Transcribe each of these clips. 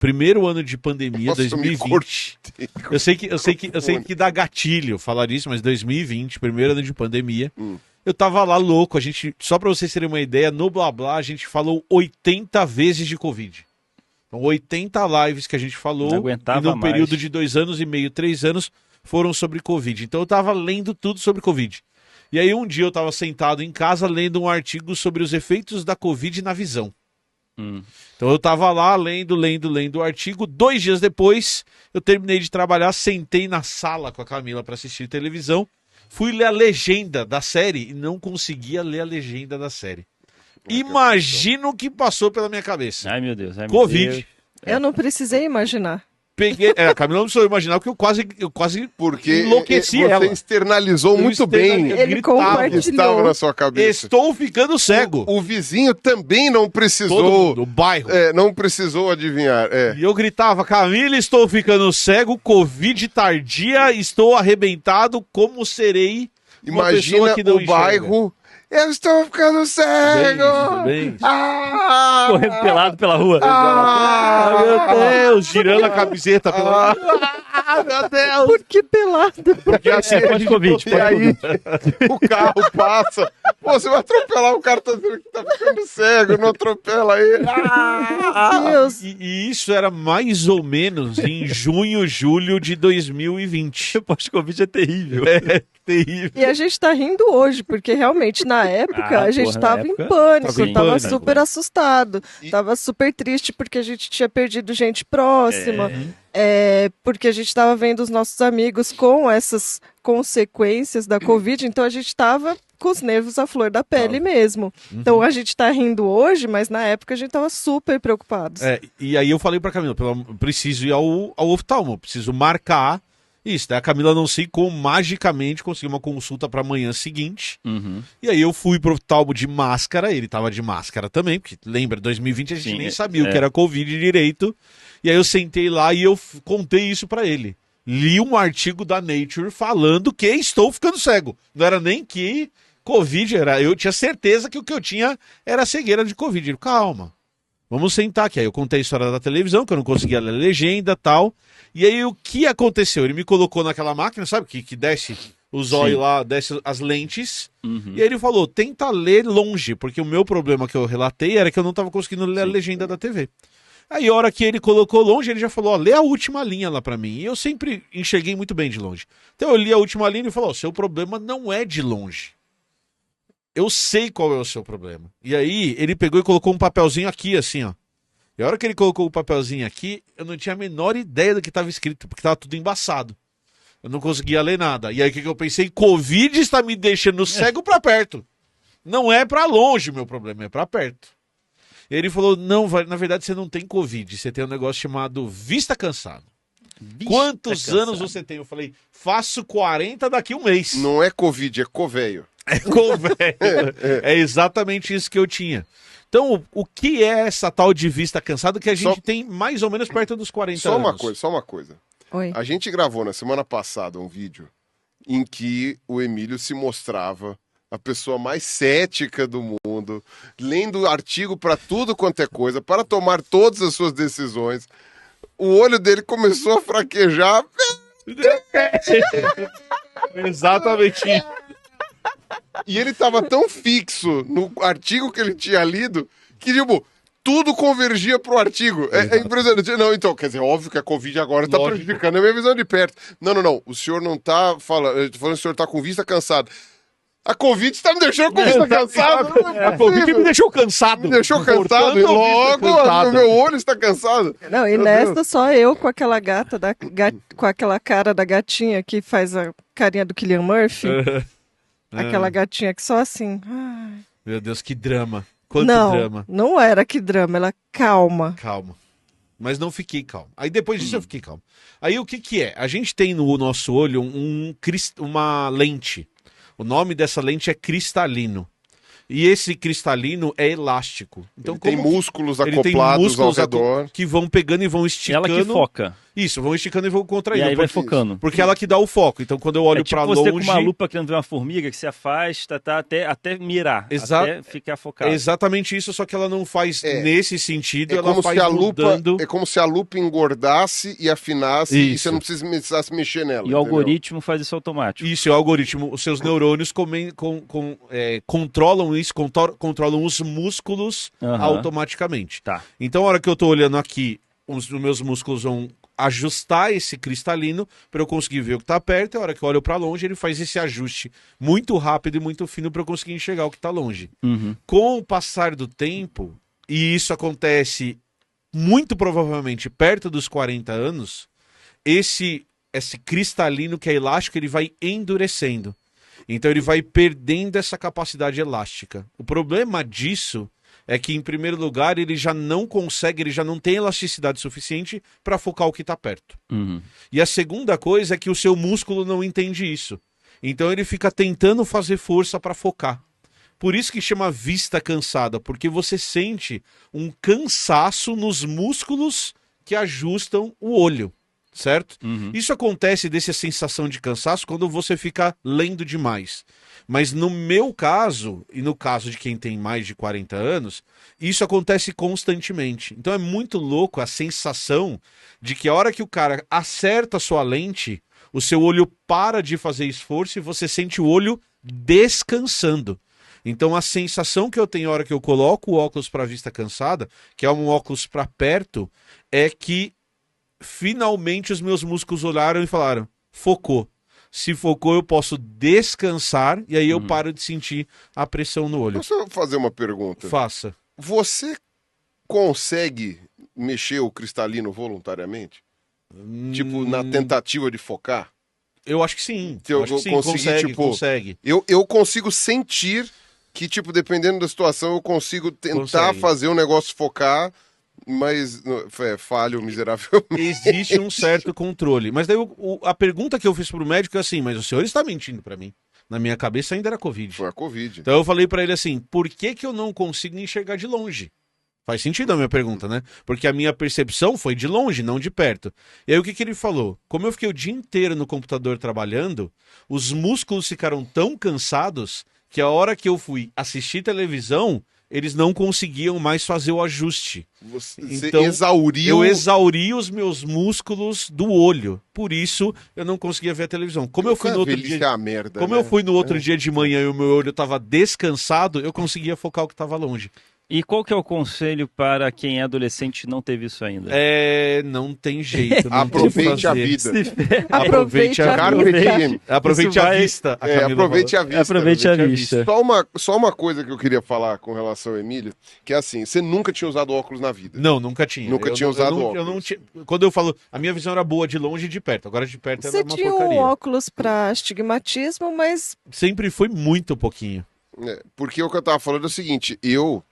primeiro ano de pandemia, Nossa, 2020. Eu sei que dá gatilho falar isso, mas 2020, primeiro ano de pandemia. Eu tava lá louco, só pra vocês terem uma ideia, no Blá Blá a gente falou 80 vezes de Covid. Então 80 lives que a gente falou, e no período de 2 anos e meio, 3 anos, foram sobre Covid. Então eu tava lendo tudo sobre Covid. E aí um dia eu tava sentado em casa lendo um artigo sobre os efeitos da Covid na visão. Então eu tava lá lendo o artigo. 2 dias depois, eu terminei de trabalhar, sentei na sala com a Camila para assistir televisão, fui ler a legenda da série e não conseguia ler a legenda da série. Imagina o que passou pela minha cabeça. Ai, meu Deus. Covid. Eu não precisei imaginar. A Camila não precisou imaginar, porque eu quase porque enlouqueci você ela. externalizou muito bem. Ele O que estava na sua cabeça. Estou ficando cego. O vizinho também não precisou. Do bairro. Não precisou adivinhar. E eu gritava: Camila, estou ficando cego, Covid tardia, estou arrebentado, como serei uma Imagina pessoa que não o bairro. Eu estou ficando cego! Bem. Correndo pelado pela rua. Meu Deus, girando a camiseta pela meu Deus! Por que pelado? Porque assim, Pode Covid. E aí, o carro passa. Pô, você vai atropelar o cara, tá dizendo que tá ficando cego, não atropela ele. Meu Deus. E isso era mais ou menos em junho, julho de 2020. O pós-Covid é terrível. É terrível. E a gente tá rindo hoje, porque realmente na época a gente tava em pânico, Sim, tava pânico. super assustado, tava super triste porque a gente tinha perdido gente próxima, porque a gente tava vendo os nossos amigos com essas consequências da Covid, então a gente tava com os nervos à flor da pele mesmo. Então a gente tá rindo hoje, mas na época a gente tava super preocupados. E aí eu falei pra Camila, preciso ir ao oftalmo, preciso marcar isso. Daí a Camila, não sei como, magicamente conseguiu uma consulta pra manhã seguinte. E aí eu fui pro oftalmo de máscara, ele tava de máscara também, porque lembra, 2020 a gente nem sabia o que era Covid direito. E aí eu sentei lá e eu contei isso pra ele. Li um artigo da Nature falando que estou ficando cego. Não era nem que Covid era. Eu tinha certeza que o que eu tinha era cegueira de Covid. Ele, calma, vamos sentar aqui. Aí eu contei a história da televisão, que eu não conseguia ler a legenda e tal. E aí o que aconteceu? Ele me colocou naquela máquina, sabe, que desce os olhos lá, desce as lentes. E aí ele falou, tenta ler longe, porque o meu problema que eu relatei era que eu não estava conseguindo ler a legenda da TV. Aí a hora que ele colocou longe, ele já falou, ó, lê a última linha lá pra mim. E eu sempre enxerguei muito bem de longe. Então eu li a última linha e falou, ó, seu problema não é de longe. Eu sei qual é o seu problema. E aí ele pegou e colocou um papelzinho aqui, assim, ó. E a hora que ele colocou o papelzinho aqui, eu não tinha a menor ideia do que estava escrito, porque estava tudo embaçado. Eu não conseguia ler nada. E aí o que eu pensei? Covid está me deixando cego pra perto. Não é pra longe o meu problema, é pra perto. E ele falou, não, na verdade você não tem Covid, você tem um negócio chamado vista cansado. Quantos anos você tem? Eu falei, faço 40 daqui a um mês. Não é Covid, é coveio. É coveio. É exatamente isso que eu tinha. Então, o que é essa tal de vista cansada que a gente tem mais ou menos perto dos 40 anos? Só uma coisa. Oi. A gente gravou na semana passada um vídeo em que o Emílio se mostrava a pessoa mais cética do mundo, lendo artigo para tudo quanto é coisa, para tomar todas as suas decisões. O olho dele começou a fraquejar. Exatamente isso. E ele estava tão fixo no artigo que ele tinha lido que, tipo, tudo convergia pro artigo. É impressionante. Não, então, quer dizer, óbvio que a Covid agora está prejudicando a minha visão de perto. Não. O senhor não tá falando. Eu tô falando que o senhor tá com vista cansada. A Covid está me deixando com vista cansada. A Covid me deixou cansado. Me deixou cansado. E logo, o meu olho está cansado. Não, e nesta só eu com aquela gata, com aquela cara da gatinha que faz a carinha do Cillian Murphy. Aquela gatinha que só assim. Ai. Meu Deus, que drama. Quanto drama. Não era que drama, ela calma. Calma. Mas não fiquei calmo. Aí depois disso eu fiquei calmo. Aí o que é? A gente tem no nosso olho uma lente. O nome dessa lente é cristalino. E esse cristalino é elástico. Então, ele tem músculos acoplados ao redor. Que vão pegando e vão esticando. Ela que foca. Isso, vão esticando e vão contraindo. E aí vai porque- focando. Porque ela que dá o foco. Então, quando eu olho É tipo pra você longe... com uma lupa querendo ver uma formiga que se afasta, tá, até mirar, até ficar focado. É exatamente isso, só que ela não faz nesse sentido, É ela como, faz se a lupa, mudando... é como se a lupa engordasse e afinasse e Isso. você não precisasse mexer nela. E o entendeu? algoritmo faz isso automático. Isso é o algoritmo. Os seus neurônios controlam isso, controlam os músculos Aham. automaticamente. Tá. Então, a hora que eu tô olhando aqui, os meus músculos vão ajustar esse cristalino para eu conseguir ver o que tá perto, e a hora que eu olho para longe, ele faz esse ajuste muito rápido e muito fino para eu conseguir enxergar o que tá longe. Uhum. Com o passar do tempo, e isso acontece muito provavelmente perto dos 40 anos, esse cristalino que é elástico, ele vai endurecendo. Então ele vai perdendo essa capacidade elástica. O problema disso é que, em primeiro lugar, ele já não consegue, ele já não tem elasticidade suficiente para focar o que está perto. Uhum. E a segunda coisa é que o seu músculo não entende isso. Então ele fica tentando fazer força para focar. Por isso que chama vista cansada, porque você sente um cansaço nos músculos que ajustam o olho, certo? Uhum. Isso acontece dessa sensação de cansaço quando você fica lendo demais. Mas no meu caso, e no caso de quem tem mais de 40 anos, isso acontece constantemente. Então é muito louco a sensação de que a hora que o cara acerta a sua lente, o seu olho para de fazer esforço e você sente o olho descansando. Então a sensação que eu tenho a hora que eu coloco o óculos para vista cansada, que é um óculos para perto, é que finalmente os meus músculos olharam e falaram, focou. Se focou, eu posso descansar e aí eu paro de sentir a pressão no olho. Posso fazer uma pergunta? Faça. Você consegue mexer o cristalino voluntariamente? Tipo, na tentativa de focar? Eu acho que sim. Se eu acho que sim, conseguir, consegue, tipo, consegue. Eu consigo sentir que, tipo, dependendo da situação, eu consigo tentar Consegue. fazer o negócio focar, mas falho miseravelmente. Existe um certo controle. Mas daí a pergunta que eu fiz pro médico é assim, mas o senhor está mentindo para mim. Na minha cabeça ainda era Covid. Foi a Covid. Então eu falei para ele assim, por que eu não consigo enxergar de longe? Faz sentido a minha pergunta, né? Porque a minha percepção foi de longe, não de perto. E aí o que ele falou? Como eu fiquei o dia inteiro no computador trabalhando, os músculos ficaram tão cansados que a hora que eu fui assistir televisão, eles não conseguiam mais fazer o ajuste. Você Então, exauriu... Eu exauri os meus músculos do olho. Por isso, eu não conseguia ver a televisão. Como eu fui no outro dia... a merda, Como né? eu fui no outro dia de manhã e o meu olho estava descansado, eu conseguia focar o que estava longe. E qual que é o conselho para quem é adolescente e não teve isso ainda? Não tem jeito. Não tem o que Aproveite a fazer. vida. Aproveite a Carpe vida. diem. Aproveite Isso a vai- vista. a Camila Aproveite falou. a vista. Aproveite a vista. Só uma coisa que eu queria falar com relação ao Emílio, que é assim, você nunca tinha usado óculos na vida. Não, nunca tinha. Nunca Eu tinha não- usado eu não óculos. tinha- Quando eu falo, a minha visão era boa de longe e de perto. Agora de perto ela Você é uma tinha um porcaria. óculos para astigmatismo, mas Sempre foi muito pouquinho. Porque o que eu tava falando é o seguinte, eu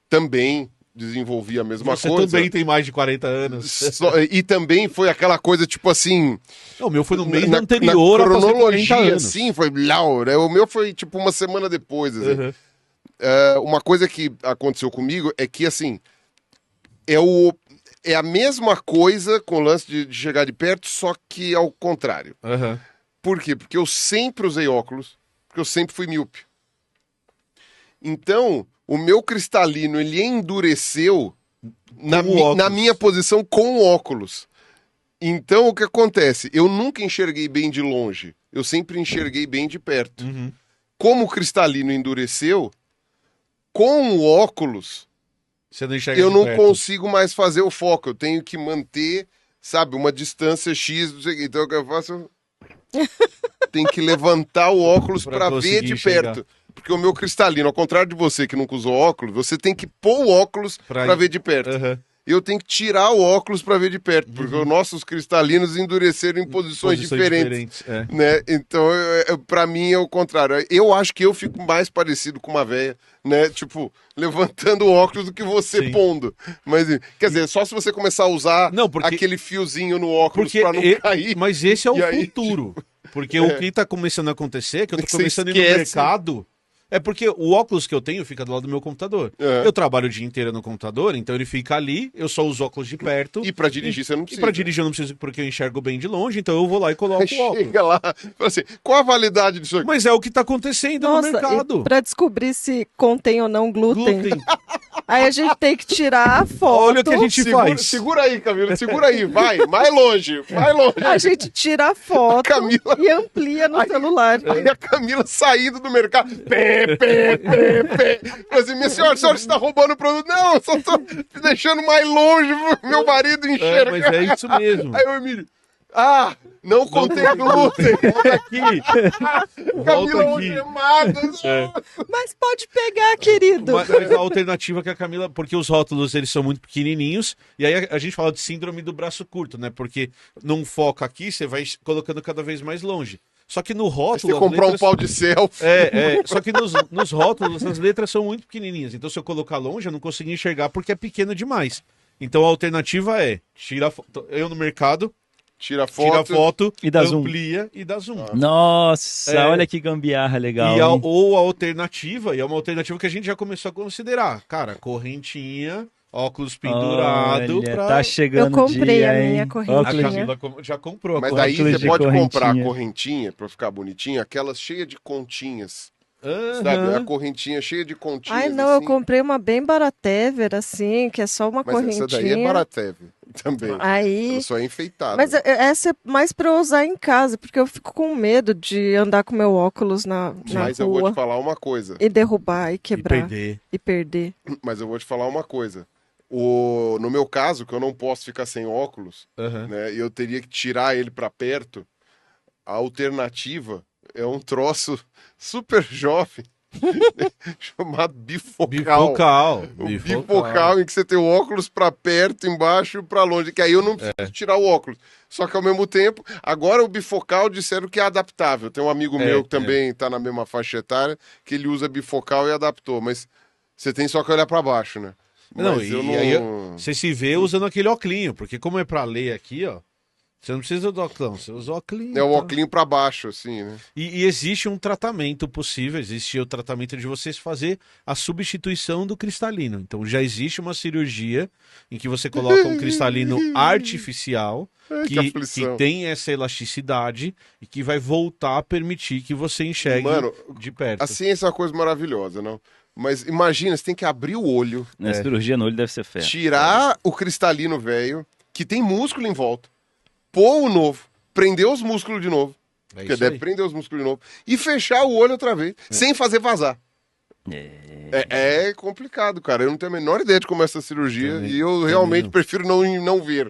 também desenvolvi a mesma Você coisa. também tem mais de 40 anos. E também foi aquela coisa, tipo assim... Não, o meu foi no mês na anterior a fazer 40 cronologia, anos. assim, foi... Laura, o meu foi, tipo, uma semana depois, assim. Uhum. Uma coisa que aconteceu comigo é que, assim, é a mesma coisa com o lance de chegar de perto, só que ao contrário. Uhum. Por quê? Porque eu sempre usei óculos, porque eu sempre fui míope. Então, o meu cristalino, ele endureceu na minha posição com o óculos. Então, o que acontece? Eu nunca enxerguei bem de longe, eu sempre enxerguei bem de perto. Uhum. Como o cristalino endureceu, com o óculos, Você não enxerga eu de não perto. consigo mais fazer o foco. Eu tenho que manter, sabe, uma distância X. Não sei o quê. Então o que eu faço? Tem que levantar o óculos Pra para ver conseguir de enxergar. perto. Porque o meu cristalino, ao contrário de você que nunca usou óculos, você tem que pôr o óculos para ver de perto. Uhum. Eu tenho que tirar o óculos para ver de perto, porque os nossos cristalinos endureceram em posições diferentes. É. Né? Então, pra mim é o contrário. Eu acho que eu fico mais parecido com uma véia, né? Tipo, levantando o óculos do que você Sim. pondo. Mas, quer dizer, só se você começar a usar Não, porque- aquele fiozinho no óculos Porque pra não cair. Mas esse é o E aí, futuro. Porque o que tá começando a acontecer é que eu tô Que você começando a ir no esquece. mercado É porque o óculos que eu tenho fica do lado do meu computador. Eu trabalho o dia inteiro no computador, então ele fica ali, eu só uso óculos de perto. E pra dirigir você não precisa. E pra dirigir eu não preciso porque eu enxergo bem de longe, então eu vou lá e coloco o óculos. Chega lá, fala assim, qual a validade disso aqui? Mas é o que tá acontecendo no mercado. Pra descobrir se contém ou não glúten. Aí a gente tem que tirar a foto. Olha o que a gente faz. Segura aí, Camila, segura aí, vai, mais longe, mais longe. A gente tira a foto e amplia no celular. Aí a Camila saindo do mercado, pé. Assim, minha senhora, você está roubando o produto? Não, eu só tô deixando mais longe pro meu marido enxergar. Mas é isso mesmo. Aí o Emílio, não contém glúten. Volta aqui. Camila algemada. Mas pode pegar, querido. Mas a alternativa que a Camila... Porque os rótulos, eles são muito pequenininhos. E aí a gente fala de síndrome do braço curto, né? Porque não foca aqui, você vai colocando cada vez mais longe. Só que no rótulo... Você comprar um pau de selfie. Só que nos rótulos as letras são muito pequenininhas. Então se eu colocar longe, eu não consigo enxergar porque é pequeno demais. Então a alternativa é... Tira a foto. Eu no mercado... Tira a foto e dá amplia e dá zoom. Nossa, olha que gambiarra legal. Ou a alternativa, e é uma alternativa que a gente já começou a considerar. Cara, correntinha, óculos pendurado. Olha, tá chegando eu comprei dia, a minha hein? correntinha. A Camila já comprou. Mas daí você pode comprar a correntinha, pra ficar bonitinha, aquelas cheias de continhas. Sabe? A correntinha cheia de continhas. Ai, não, assim. eu comprei uma bem baratever, assim, que é só uma correntinha. Essa daí é baratever também. Aí... Ela só é enfeitada. Mas essa é mais pra eu usar em casa, porque eu fico com medo de andar com meu óculos na Mas rua. eu vou te falar uma coisa. E derrubar, e quebrar. E perder. Mas eu vou te falar uma coisa. No meu caso, que eu não posso ficar sem óculos, né, e eu teria que tirar ele pra perto, a alternativa é um troço super jovem chamado bifocal. Bifocal em que você tem o óculos pra perto, embaixo e pra longe, que aí eu não preciso tirar o óculos. Só que ao mesmo tempo, agora o bifocal disseram que é adaptável. Tem um amigo meu que também tá na mesma faixa etária, que ele usa bifocal e adaptou, mas você tem só que olhar pra baixo, né? Não, e aí você se vê usando aquele óculinho, porque como é pra ler aqui, ó, você não precisa do óculos, você usa o óculos. É o óculos pra baixo, assim, né? E existe um tratamento possível, existe o tratamento de vocês fazer a substituição do cristalino. Então já existe uma cirurgia em que você coloca um cristalino artificial que tem essa elasticidade e que vai voltar a permitir que você enxergue de perto. A ciência é uma coisa maravilhosa, não? Mas imagina, você tem que abrir o olho. A cirurgia no olho deve ser feia. Tirar o cristalino velho, que tem músculo em volta. Pôr o novo, prender os músculos de novo, porque deve prender os músculos de novo, e fechar o olho outra vez, sem fazer vazar. É complicado, cara. Eu não tenho a menor ideia de como é essa cirurgia e eu realmente prefiro não ver.